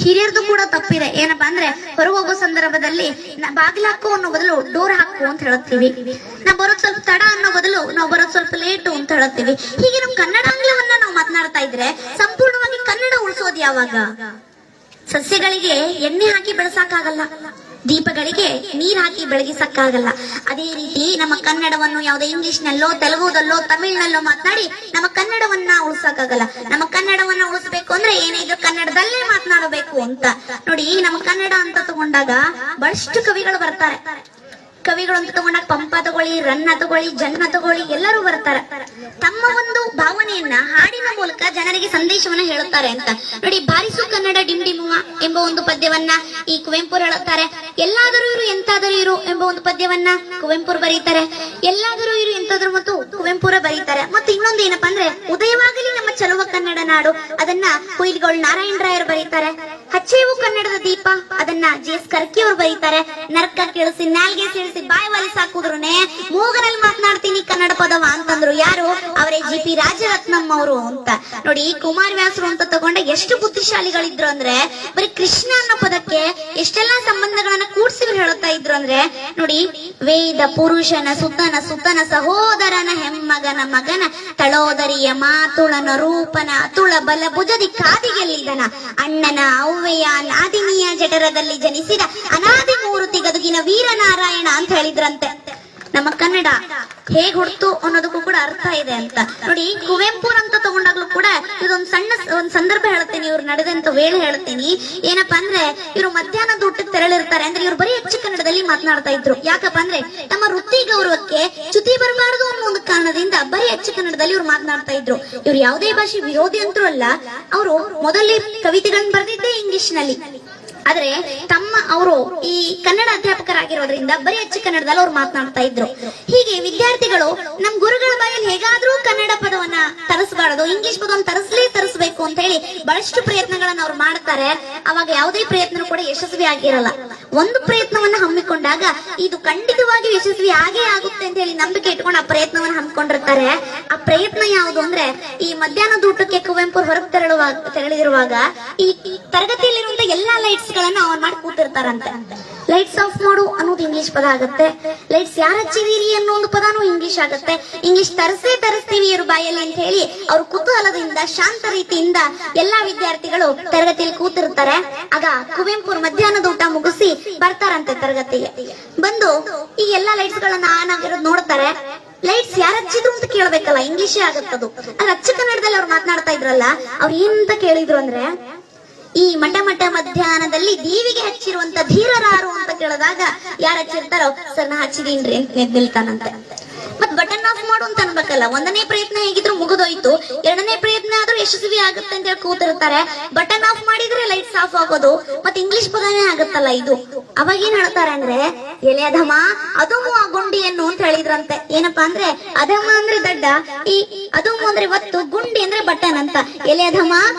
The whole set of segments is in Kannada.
ಹಿರಿಯರದು ಕೂಡ ತಪ್ಪಿದೆ. ಏನಪ್ಪಾ ಅಂದ್ರೆ ಹೊರಗೆ ಹೋಗೋ ಸಂದರ್ಭದಲ್ಲಿ ಬಾಗಿಲು ಹಾಕು ಅನ್ನೋ ಬದಲು ಡೋರ್ ಹಾಕು ಅಂತ ಹೇಳುತ್ತೀವಿ. ನಾವು ಬರೋದ್ ಸ್ವಲ್ಪ ತಡ ಅನ್ನೋ ಬದಲು ನಾವು ಬರೋದ್ ಸ್ವಲ್ಪ ಲೇಟು ಅಂತ ಹೇಳುತ್ತೀವಿ. ಹೀಗೆ ನಮ್ ಕನ್ನಡಾಂಗ್ಲವನ್ನ ನಾವು ಮಾತನಾಡ್ತಾ ಇದ್ರೆ ಸಂಪೂರ್ಣವಾಗಿ ಕನ್ನಡ ಉಳಿಸೋದು ಯಾವಾಗ? ಸಸ್ಯಗಳಿಗೆ ಎಣ್ಣೆ ಹಾಕಿ ಬೆಳೆಸಕ್ಕಾಗಲ್ಲ, ದೀಪಗಳಿಗೆ ನೀರ್ ಹಾಕಿ ಬೆಳಗಿಸಕ್ಕಾಗಲ್ಲ. ಅದೇ ರೀತಿ ನಮ್ಮ ಕನ್ನಡವನ್ನು ಯಾವುದೇ ಇಂಗ್ಲಿಷ್ ನಲ್ಲೋ ತೆಲುಗುದಲ್ಲೋ ತಮಿಳ್ನಲ್ಲೋ ಮಾತನಾಡಿ ನಮ್ಮ ಕನ್ನಡವನ್ನ ಉಳಿಸಕ್ಕಾಗಲ್ಲ. ನಮ್ಮ ಕನ್ನಡವನ್ನ ಉಳಿಸ್ಬೇಕು ಅಂದ್ರೆ ಏನಿದ್ರು ಕನ್ನಡದಲ್ಲೇ ಮಾತನಾಡಬೇಕು ಅಂತ ನೋಡಿ. ನಮ್ಮ ಕನ್ನಡ ಅಂತ ತಗೊಂಡಾಗ ಬಹಳಷ್ಟು ಕವಿಗಳು ಬರ್ತಾರೆ. ಕವಿಗಳು ಅಂತ ತಗೊಂಡಾಗ ಪಂಪ ತಗೊಳ್ಳಿ, ರನ್ನ ತಗೊಳ್ಳಿ, ಜನ್ನ ತಗೊಳ್ಳಿ, ಎಲ್ಲರೂ ಬರ್ತಾರೆ. ತಮ್ಮ ಒಂದು ಭಾವನೆಯನ್ನ ಹಾಡಿನ ಮೂಲಕ ಜನರಿಗೆ ಸಂದೇಶವನ್ನ ಹೇಳುತ್ತಾರೆ ಅಂತ ನೋಡಿ. ಬಾರಿಸು ಕನ್ನಡ ಡಿಂಡಿಮುವ ಎಂಬ ಒಂದು ಪದ್ಯವನ್ನ ಈ ಕುವೆಂಪು ಹೇಳುತ್ತಾರೆ. ಎಲ್ಲಾದರೂ ಇರು ಎಂತಾದರೂ ಇರು ಎಂಬ ಒಂದು ಪದ್ಯವನ್ನ ಕುವೆಂಪು ಬರೀತಾರೆ. ಎಲ್ಲಾದರೂ ಇರು ಎಂತಾದರೂ ಮತ್ತು ಕುವೆಂಪುರ ಬರೀತಾರೆ. ಮತ್ತೆ ಇನ್ನೊಂದು ಏನಪ್ಪಾ ಅಂದ್ರೆ ಉದಯವಾಗಲಿ ನಮ್ಮ ಚಲುವ ಕನ್ನಡ ನಾಡು, ಅದನ್ನ ಕುಯಿಲ್ಗೋಳ್ ನಾರಾಯಣರಾಯರು ಬರೀತಾರೆ. ಹಚ್ಚೇವು ಕನ್ನಡದ ದೀಪ, ಅದನ್ನ ಜಿ.ಎಸ್. ಕರ್ಕಿ ಅವರು ಬರೀತಾರೆ. ನರ್ಕ ಕೇಳಿಸಿ ನಾಲ್ಗೆ ಸೇರಿಸಿ ಬಾಯಿ ವಾಲಿಸಿ ಹಾಕುದ್ರುನೆ ಮೂಗರಲ್ಲಿ ಮಾತನಾಡ್ತೀನಿ ಕನ್ನಡ ಪದವ ಅಂತಂದ್ರು. ಯಾರು? ಅವರೇ ಜಿ.ಪಿ. ರಾಜರತ್ನಂ ಅವರು ಅಂತ ನೋಡಿ. ಕುಮಾರವ್ಯಾಸರು ಅಂತ ತಗೊಂಡ ಎಷ್ಟು ಬುದ್ಧಿಶಾಲಿಗಳಿದ್ರು ಅಂದ್ರೆ ಬರೀ ಕೃಷ್ಣ ಅನ್ನೋ ಪದಕ್ಕೆ ಎಷ್ಟೆಲ್ಲಾ ಸಂಬಂಧಗಳನ್ನ ಕೂಡ್ಸಿ ಹೇಳುತ್ತಾ ಇದ್ರು ಅಂದ್ರೆ ನೋಡಿ. ವೇದ ಪುರುಷನ ಸುತನ ಸುತನ ಸಹೋದರನ ಹೆಮ್ಮಗನ ಮಗನ ತಳೋದರಿಯ ಮಾತುಳನ ರೂಪನ ಅತುಳ ಬಲ ಭುಜದಿ ಕಾದಿಗೆಲ್ಲಿದನ ಅಣ್ಣನ ಅವ್ವೆಯ ನಾದಿನಿಯ ಜಠರದಲ್ಲಿ ಜನಿಸಿದ ಅನಾದಿ ಮೂರುತಿ ಗದುಗಿನ ವೀರನಾರಾಯಣ ಅಂತ ಹೇಳಿದ್ರಂತೆ. ನಮ್ಮ ಕನ್ನಡ ಹೇಗ್ ಹುಡ್ತು ಅನ್ನೋದಕ್ಕೂ ಕೂಡ ಅರ್ಥ ಇದೆ ಅಂತ ನೋಡಿ. ಕುವೆಂಪು ಅಂತ ತಗೊಂಡಾಗ್ಲೂ ಕೂಡ ಇದೊಂದು ಒಂದ್ ಸಂದರ್ಭ ಹೇಳ್ತೀನಿ, ಇವ್ರು ನಡೆದಂತ ವೇಳೆ ಹೇಳ್ತೀನಿ. ಏನಪ್ಪಾ ಅಂದ್ರೆ ಇವ್ರು ಮಧ್ಯಾಹ್ನದ ಊಟಕ್ಕೆ ತೆರಳಿರ್ತಾರೆ. ಅಂದ್ರೆ ಇವ್ರು ಬರೀ ಹೆಚ್ಚು ಕನ್ನಡದಲ್ಲಿ ಮಾತನಾಡ್ತಾ ಇದ್ರು. ಯಾಕಪ್ಪ ಅಂದ್ರೆ ನಮ್ಮ ವೃತ್ತಿ ಗೌರವಕ್ಕೆ ಚ್ಯುತಿ ಬರಬಾರದು ಅನ್ನೋ ಒಂದು ಕಾರಣದಿಂದ ಬರೀ ಹೆಚ್ಚು ಕನ್ನಡದಲ್ಲಿ ಇವ್ರು ಮಾತನಾಡ್ತಾ ಇದ್ರು. ಇವ್ರು ಯಾವುದೇ ಭಾಷೆ ವಿರೋಧಿ ಅಂತೂ ಅಲ್ಲ. ಅವರು ಮೊದಲೇ ಕವಿತೆಗಳನ್ನ ಬರೆದಿದ್ದೇ ಇಂಗ್ಲಿಷ್ ನಲ್ಲಿ. ಆದ್ರೆ ಅವರು ಈ ಕನ್ನಡ ಅಧ್ಯಾಪಕರಾಗಿರೋದ್ರಿಂದ ಬರೀ ಹೆಚ್ಚು ಕನ್ನಡದಲ್ಲಿ ಅವ್ರು ಮಾತನಾಡ್ತಾ ಇದ್ರು. ಹೀಗೆ ವಿದ್ಯಾರ್ಥಿಗಳು ನಮ್ ಗುರುಗಳ ಬಾಯಲ್ಲಿ ಹೇಗಾದ್ರೂ ಕನ್ನಡ ಪದವನ್ನ ತರಿಸಬಾರದು, ಇಂಗ್ಲಿಷ್ ಪದವನ್ನು ತರಿಸಬೇಕು ಅಂತ ಹೇಳಿ ಬಹಳಷ್ಟು ಪ್ರಯತ್ನಗಳನ್ನ ಅವ್ರು ಮಾಡ್ತಾರೆ. ಅವಾಗ ಯಾವುದೇ ಪ್ರಯತ್ನ ಕೂಡ ಯಶಸ್ವಿ ಆಗಿರಲ್ಲ. ಒಂದು ಪ್ರಯತ್ನವನ್ನ ಹಮ್ಮಿಕೊಂಡಾಗ ಇದು ಖಂಡಿತವಾಗಿ ಯಶಸ್ವಿ ಆಗೇ ಆಗುತ್ತೆ ಅಂತ ಹೇಳಿ ನಂಬಿಕೆ ಇಟ್ಕೊಂಡು ಆ ಪ್ರಯತ್ನವನ್ನ ಹಮ್ಮಿಕೊಂಡಿರ್ತಾರೆ. ಆ ಪ್ರಯತ್ನ ಯಾವುದು ಅಂದ್ರೆ ಈ ಮಧ್ಯಾಹ್ನದ ಊಟಕ್ಕೆ ಕುವೆಂಪು ಹೊರಗೆ ತೆರಳಿರುವಾಗ ಈ ತರಗತಿಯಲ್ಲಿರುವಂತ ಎಲ್ಲಾ ಲೈಟ್ಸ್ ಗಳನ್ನ ಆನ್ ಮಾಡಿ ಕೂತಿರ್ತಾರಂತೆ. ಲೈಟ್ಸ್ ಆಫ್ ಮಾಡು ಅನ್ನೋದು ಇಂಗ್ಲಿಷ್ ಪದ ಆಗುತ್ತೆ. ಲೈಟ್ಸ್ ಯಾರು ಹಚ್ಚಿದೀರಿ ಅನ್ನೋ ಒಂದು ಪದಾನು ಇಂಗ್ಲಿಷ್ ಆಗುತ್ತೆ. ಇಂಗ್ಲಿಷ್ ತರಿಸ್ತೀವಿ ಇವ್ರ ಬಾಯಲ್ಲಿ ಅಂತ ಹೇಳಿ ಅವ್ರ ಕುತೂಹಲದಿಂದ ಶಾಂತ ರೀತಿಯಿಂದ ಎಲ್ಲಾ ವಿದ್ಯಾರ್ಥಿಗಳು ತರಗತಿಯಲ್ಲಿ ಕೂತಿರ್ತಾರೆ. ಆಗ ಕುವೆಂಪು ಮಧ್ಯಾಹ್ನದ ಊಟ ಮುಗಿಸಿ ಬರ್ತಾರಂತೆ ತರಗತಿಗೆ. ಬಂದು ಈ ಎಲ್ಲಾ ಲೈಟ್ಸ್ ಗಳನ್ನ ಆನ್ ಆಗಿರೋದು ನೋಡ್ತಾರೆ. ಲೈಟ್ಸ್ ಯಾರು ಹಚ್ಚಿದ್ರು ಅಂತ ಕೇಳ್ಬೇಕಲ್ಲ, ಇಂಗ್ಲಿಷೇ ಆಗತ್ತದು. ಅದ್ ಅಚ್ಚ ಕನ್ನಡದಲ್ಲಿ ಅವ್ರು ಮಾತನಾಡ್ತಾ ಇದ್ರಲ್ಲ, ಅವ್ರು ಏನಂತ ಕೇಳಿದ್ರು ಅಂದ್ರೆ ಈ ಮಠ ಮಧ್ಯಾಹ್ನದಲ್ಲಿ ದೇವಿಗೆ ಹಚ್ಚಿರುವಂತ ಧೀರರಾರು ಅಂತ ಕೇಳಿದಾಗ ಯಾರು ಹಚ್ಚಿರ್ತಾರೋ ಸರ್ ನಾ ಹಚ್ಚಿದೀನ್ರಿ ಅಂತ ನಿಲ್ತಾನಂತೆ. ಮತ್ ಬಟನ್ ಆಫ್ ಮಾಡು ಅಂತ ಅನ್ಬೇಕಲ್ಲ. ಒಂದನೇ ಪ್ರಯತ್ನ ಹೇಗಿದ್ರು ಮುಗಿದೋಯ್ತು, ಎರಡನೇ ಪ್ರಯತ್ನ ಆದ್ರೂ ಯಶಸ್ವಿ ಆಗುತ್ತೆ ಅಂತ ಹೇಳಿ ಕೂತಿರ್ತಾರೆ. ಬಟನ್ ಆಫ್ ಮಾಡಿದ್ರೆ ಲೈಟ್ಸ್ ಆಫ್ ಆಗೋದು, ಮತ್ತೆ ಇಂಗ್ಲಿಷ್ ಪದನೇ ಆಗುತ್ತಲ್ಲ ಇದು. ಅವಾಗ ಏನ್ ಹೇಳ್ತಾರೆ ಅಂದ್ರೆ ಎಲೆ ಅಧಮ ಅದುಮು ಆ ಗುಂಡಿಯನ್ನು ಅಂತ ಹೇಳಿದ್ರಂತೆ. ಏನಪ್ಪಾ ಅಂದ್ರೆ ಅಧಮ ಅಂದ್ರೆ ದಡ್ಡ, ಈ ಅದುಮು ಅಂದ್ರೆ ಒತ್ತು, ಗುಂಡಿ ಅಂದ್ರೆ ಬಟನ್ ಅಂತ. ಎಲೆ ಅಧಮ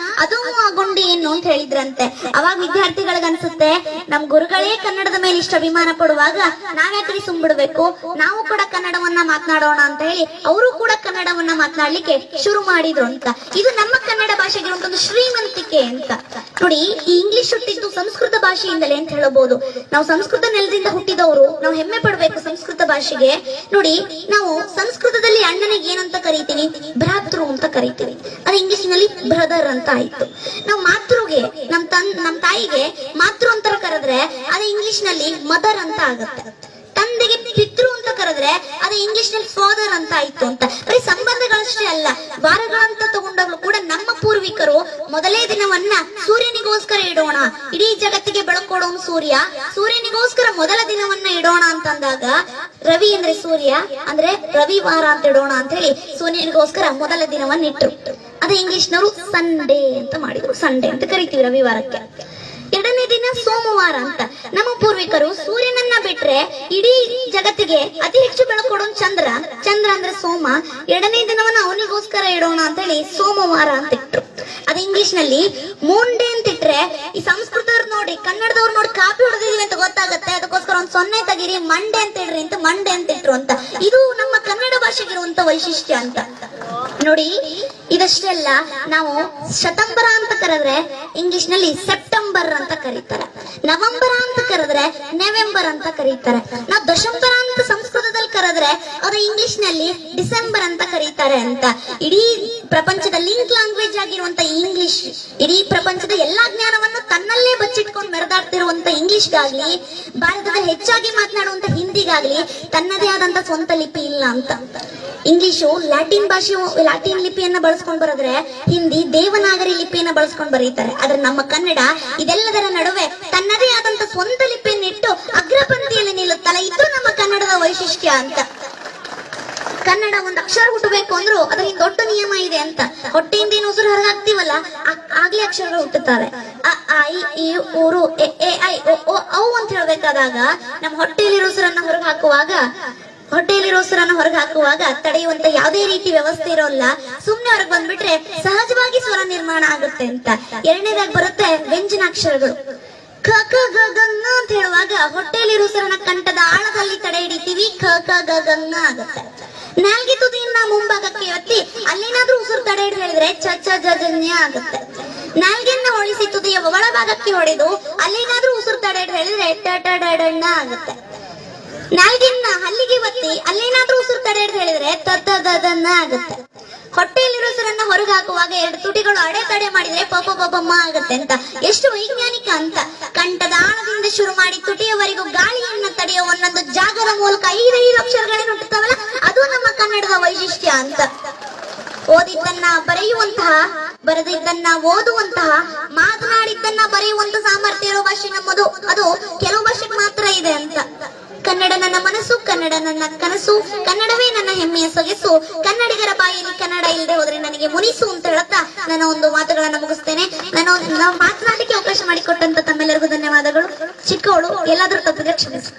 ಅದುಮು ಆ ಗುಂಡಿಯನ್ನು ಅಂತ ಹೇಳಿದ್ರಂತೆ. ಅವಾಗ ವಿದ್ಯಾರ್ಥಿಗಳಿಗೆ ಅನ್ಸುತ್ತೆ ನಮ್ ಗುರುಗಳೇ ಕನ್ನಡದ ಮೇಲೆ ಇಷ್ಟ ಅಭಿಮಾನ ಪಡುವಾಗ ನಾವ್ಯಾಕ್ರಿ ಸುಮ್ಬಿಡ್ಬೇಕು, ನಾವು ಕೂಡ ಕನ್ನಡವನ್ನ ಮಾತನಾಡೋಣ ಅಂತ ಹೇಳಿ ಅವರು ಕೂಡ ಕನ್ನಡವನ್ನ ಮಾತನಾಡ್ಲಿಕ್ಕೆ ಶುರು ಮಾಡಿದ್ರು ಅಂತ. ಇದು ನಮ್ಮ ಕನ್ನಡ ಭಾಷೆಗೆ ಒಂದು ಶ್ರೀಮಂತಿಕೆ ಅಂತ ನೋಡಿ. ಈ ಇಂಗ್ಲಿಷ್ ಹುಟ್ಟಿದ್ದು ಸಂಸ್ಕೃತ ಭಾಷೆಯಿಂದಲೇ ಅಂತ ಹೇಳಬಹುದು. ನಾವು ಸಂಸ್ಕೃತ ನೆಲದಿಂದ ಹುಟ್ಟಿದವರು, ನಾವು ಹೆಮ್ಮೆ ಪಡಬೇಕು ಸಂಸ್ಕೃತ ಭಾಷೆಗೆ. ನೋಡಿ, ನಾವು ಸಂಸ್ಕೃತದಲ್ಲಿ ಅಣ್ಣನಿಗೆ ಏನಂತ ಕರಿತೀವಿ? ಭ್ರಾತೃ ಅಂತ ಕರಿತೀವಿ. ಅದು ಇಂಗ್ಲಿಷ್ ನಲ್ಲಿ ಬ್ರದರ್ ಅಂತ ಆಯ್ತು. ನಾವು ಮಾತೃಗೆ ನಮ್ ತಾಯಿಗೆ ಮಾತೃ ಅಂತ ಕರೆದ್ರೆ ಅದು ಇಂಗ್ಲಿಷ್ ನಲ್ಲಿ ಮದರ್ ಅಂತ ಆಗುತ್ತೆ. ತಂದೆಗೆ ಪಿತೃ ಅಂತ ಕರೆದ್ರೆ ಅದು ಇಂಗ್ಲಿಷ್ ನಲ್ಲಿ ಫಾದರ್ ಅಂತ ಆಯ್ತು ಅಂತ. ಬರೀ ಸಂಬಂಧಗಳಷ್ಟೇ ಅಲ್ಲ, ವಾರಗಳಂತ ತಗೊಂಡಾಗ್ಲೂ ಕೂಡ ನಮ್ಮ ಪೂರ್ವಿಕರು ಮೊದಲೇ ದಿನವನ್ನ ಸೂರ್ಯನಿಗೋಸ್ಕರ ಇಡೋಣ, ಇಡೀ ಜಗತ್ತಿಗೆ ಬೆಳಕೊಡೋನು ಸೂರ್ಯ, ಸೂರ್ಯನಿಗೋಸ್ಕರ ಮೊದಲ ದಿನವನ್ನ ಇಡೋಣ ಅಂತಂದಾಗ ರವಿ ಅಂದ್ರೆ ಸೂರ್ಯ ಅಂದ್ರೆ ರವಿವಾರ ಅಂತ ಇಡೋಣ ಅಂತ ಹೇಳಿ ಸೂರ್ಯನಿಗೋಸ್ಕರ ಮೊದಲ ದಿನವನ್ನ ಇಟ್ರು. ಅದೇ ಇಂಗ್ಲಿಷ್ ನವರು ಸಂಡೇ ಅಂತ ಮಾಡಿದ್ರು. ಸಂಡೇ ಅಂತ ಕರಿತೀವಿ ರವಿವಾರಕ್ಕೆ. ಎರಡನೇ ದಿನ ಸೋಮವಾರ ಅಂತ. ನಮ್ಮ ಪೂರ್ವಿಕರು ಸೂರ್ಯನನ್ನ ಬಿಟ್ರೆ ಇಡೀ ಜಗತ್ತಿಗೆ ಅತಿ ಹೆಚ್ಚು ಬೆಳಕೊಡೋನು ಚಂದ್ರ, ಚಂದ್ರ ಅಂದ್ರೆ ಸೋಮ. ಎರಡನೇ ದಿನವನ್ನ ಅವನಿಗೋಸ್ಕರ ಇಡೋಣ ಅಂತ ಹೇಳಿ ಸೋಮವಾರ ಅಂತ ಇಟ್ರು. ಅದು ಇಂಗ್ಲಿಷ್ ನಲ್ಲಿ ಮೂನ್ ಡೇ ಅಂತ ಇಟ್ರೆ ಈ ಸಂಸ್ಕೃತವ್ರು ನೋಡಿ ಕನ್ನಡದವ್ರು ನೋಡಿ ಕಾಪಿ ಹೊಡೆದಿದೀವಿ ಅಂತ ಗೊತ್ತಾಗತ್ತೆ. ಅದಕ್ಕೋಸ್ಕರ ಒಂದ್ 0 ತೆಗೀರಿ, ಮಂಡೇ ಅಂತ ಇಡ್ರಿ ಅಂತ ಮಂಡೇ ಅಂತ ಇಟ್ರು ಅಂತ. ಇದು ನಮ್ಮ ಕನ್ನಡ ಭಾಷೆಗಿರುವಂತ ವೈಶಿಷ್ಟ್ಯ ಅಂತ ನೋಡಿ. ಇದಷ್ಟೇ ಅಲ್ಲ, ನಾವು ಶತಂಬರ ಅಂತ ಕರೆದ್ರೆ ಇಂಗ್ಲಿಷ್ ನಲ್ಲಿ ಸೆಪ್ಟೆಂಬರ್ ನವೆಂಬರ್ ಅಂತ ಕರೀತಾರೆ. ನವೆಂಬರ ಅಂತ ಕರೆದ್ರೆ ನವೆಂಬರ್ ಅಂತ ಕರೀತಾರೆ. ನಾವು ದಶಂಬರ ಅಂತ ಸಂಸ್ಕೃತದಲ್ಲಿ ಕರೆದ್ರೆ ಅದು ಇಂಗ್ಲಿಷ್ ನಲ್ಲಿ ಡಿಸೆಂಬರ್ ಅಂತ ಕರೀತಾರೆ ಅಂತ. ಇಡೀ ಪ್ರಪಂಚದ ಲಿಂಕ್ ಲ್ಯಾಂಗ್ವೇಜ್ ಆಗಿರುವಂತ ಇಂಗ್ಲಿಷ್, ಇಡೀ ಪ್ರಪಂಚದ ಎಲ್ಲಾ ಜ್ಞಾನವನ್ನು ತನ್ನಲ್ಲೇ ಬಚ್ಚಿಟ್ಕೊಂಡು ಮೆರೆದಾಡ್ತಿರುವಂತ ಇಂಗ್ಲಿಷ್ಗಾಗ್ಲಿ, ಭಾರತದ ಹೆಚ್ಚಾಗಿ ಮಾತನಾಡುವಂತ ಹಿಂದಿಗಾಗ್ಲಿ ತನ್ನದೇ ಆದಂತ ಸ್ವಂತ ಲಿಪಿ ಇಲ್ಲ ಅಂತ. ಇಂಗ್ಲಿಷು ಲ್ಯಾಟಿನ್ ಲಿಪಿಯನ್ನ ಬಳಸ್ಕೊಂಡು ಬರೆದ್ರೆ, ಹಿಂದಿ ದೇವನಾಗರಿ ಲಿಪಿಯನ್ನ ಬಳಸ್ಕೊಂಡು ಬರೀತಾರೆ. ಆದ್ರೆ ನಮ್ಮ ಕನ್ನಡ ಇದೆಲ್ಲದರ ನಡುವೆ ತನ್ನದೇ ಆದಂತ ಸ್ವಂತ ಲಿಪಿಯನ್ನಿಟ್ಟು ಅಗ್ರಪಂಕ್ತಿಯಲ್ಲಿ ನಿಲ್ಲುತ್ತಲ್ಲ, ಇದು ನಮ್ಮ ಕನ್ನಡದ ವೈಶಿಷ್ಟ್ಯ ಅಂತ. ಕನ್ನಡ ಒಂದು ಅಕ್ಷರ ಹುಟ್ಟಬೇಕು ಅಂದ್ರೂ ಅದರಿಂದ ದೊಡ್ಡ ನಿಯಮ ಇದೆ ಅಂತ. ಹೊಟ್ಟೆಯಿಂದ ಏನು ಉಸಿರು ಹೊರಗಾಗ್ತೀವಲ್ಲ ಆಗ್ಲೇ ಅಕ್ಷರಗಳು ಹುಟ್ಟುತ್ತವೆ. ಅ ಆ ಇ ಈ ಊರು ಎ ಎ ಐ ಒ ಓ ಔ ಅಂತ ಹೇಳ್ಬೇಕಾದಾಗ ನಮ್ಮ ಹೊಟ್ಟೆಯಲ್ಲಿರೋ ಉಸಿರನ್ನ ಹೊರಗೆ ಹಾಕುವಾಗ ತಡೆಯುವಂತ ಯಾವುದೇ ರೀತಿ ವ್ಯವಸ್ಥೆ ಇರೋಲ್ಲ. ಸುಮ್ನೆ ಹೊರಗೆ ಬಂದ್ಬಿಟ್ರೆ ಸಹಜವಾಗಿ ಸ್ವರ ನಿರ್ಮಾಣ ಆಗುತ್ತೆ ಅಂತ. ಎರಡನೇದಾಗಿ ಬರುತ್ತೆ ವ್ಯಂಜನಾಕ್ಷರಗಳು. ಕ ಕ ಗ ಗ ಂಗ ಅಂತ ಹೇಳುವಾಗ ಹೊಟ್ಟೆಯಲ್ಲಿರೋ ಉಸಿರನ್ನ ಕಂಠದ ಆಳದಲ್ಲಿ ತಡೆ ಹಿಡಿತೀವಿ, ಕ ಕ ಗ ಗ ಂಗ ಆಗುತ್ತೆ. ನಾಲ್ಗೆ ತುದಿಯನ್ನ ಮುಂಭಾಗಕ್ಕೆ ಎತ್ತಿ ಅಲ್ಲೇನಾದ್ರೂ ಉಸಿರು ತಡೆ ಹಿಡಿದು ಹೇಳಿದ್ರೆ ಚ ಚ ಜ ಜನ್ಯ ಆಗುತ್ತೆ. ನಾಲ್ಗೆಯನ್ನ ಹೊಳಿಸಿ ತುದಿಯ ಒಳಭಾಗಕ್ಕೆ ಹೊಡೆದು ಅಲ್ಲೇನಾದ್ರೂ ಉಸಿರು ತಡೆ ಹಿಡಿದು ಹೇಳಿದ್ರೆ ಟ ಟ ಡ ಡ ಣ ಆಗುತ್ತೆ. ನಾಲ್ಗೆನ್ನ ಹಲ್ಲಿಗೆ ಒತ್ತಿ ಅಲ್ಲೇನಾದ್ರೂ ಉಸಿರು ತಡೆ ಹಿಡಿದು ಹೇಳಿದ್ರೆ ತ ತ ದ ದ ನ ಆಗುತ್ತೆ. ಹೊಟ್ಟೆಯಲ್ಲಿರೋ ಉಸಿರನ್ನ ಹೊರಗೆ ಹಾಕುವಾಗ ಎರಡು ತುಟಿಗಳು ಅಡೆತಡೆ ಮಾಡಿದ್ರೆ ಪ ಪ ಪ ಪ ಮ ಆಗುತ್ತೆ ಅಂತ. ಎಷ್ಟು ವೈಜ್ಞಾನಿಕ ಅಂತ. ಕಂಠದ ಆಳದಿಂದ ಶುರು ಮಾಡಿ ತುಟಿಯವರೆಗೂ ಗಾಳಿಯನ್ನ ತಡೆಯೋ ಒಂದೊಂದು ಜಾಗದ ಮೂಲಕ 5 ಅಕ್ಷರಗಳೇನು ಹುಟ್ಟುತ್ತಾವಲ್ಲ, ಅದು ನಮ್ಮ ಕನ್ನಡದ ವೈಶಿಷ್ಟ್ಯ ಅಂತ. ಓದಿದ್ದನ್ನ ಬರೆಯುವಂತಹ, ಬರೆದಿದ್ದನ್ನ ಓದುವಂತಹ, ಮಾತನಾಡಿದ್ದನ್ನ ಬರೆಯುವಂತ ಸಾಮರ್ಥ್ಯ ಇರೋ ಭಾಷೆ ನಮ್ಮದು. ಅದು ಕೆಲವು ಭಾಷೆಗೆ ಮಾತ್ರ ಇದೆ ಅಂತ. ಕನ್ನಡ ನನ್ನ ಮನಸ್ಸು, ಕನ್ನಡ ನನ್ನ ಕನಸು, ಕನ್ನಡವೇ ನನ್ನ ಹೆಮ್ಮೆಯ ಸೊಗಸು, ಕನ್ನಡಿಗರ ಬಾಯಲ್ಲಿ ಕನ್ನಡ ಇಲ್ಲದೆ ಹೋದ್ರೆ ನನಗೆ ಮುನಿಸು ಅಂತ ಹೇಳುತ್ತಾ ನನ್ನ ಒಂದು ಮಾತುಗಳನ್ನ ಮುಗಿಸ್ತೇನೆ. ನಾವು ಮಾತನಾಡಲಿಕ್ಕೆ ಅವಕಾಶ ಮಾಡಿಕೊಟ್ಟಂತ ತಮ್ಮೆಲ್ಲರಿಗೂ ಧನ್ಯವಾದಗಳು. ಚಿಕ್ಕವಳು ಎಲ್ಲಾದ್ರೂ ತಪ್ಪಿದ್ರೆ ಕ್ಷಮಿಸಿ.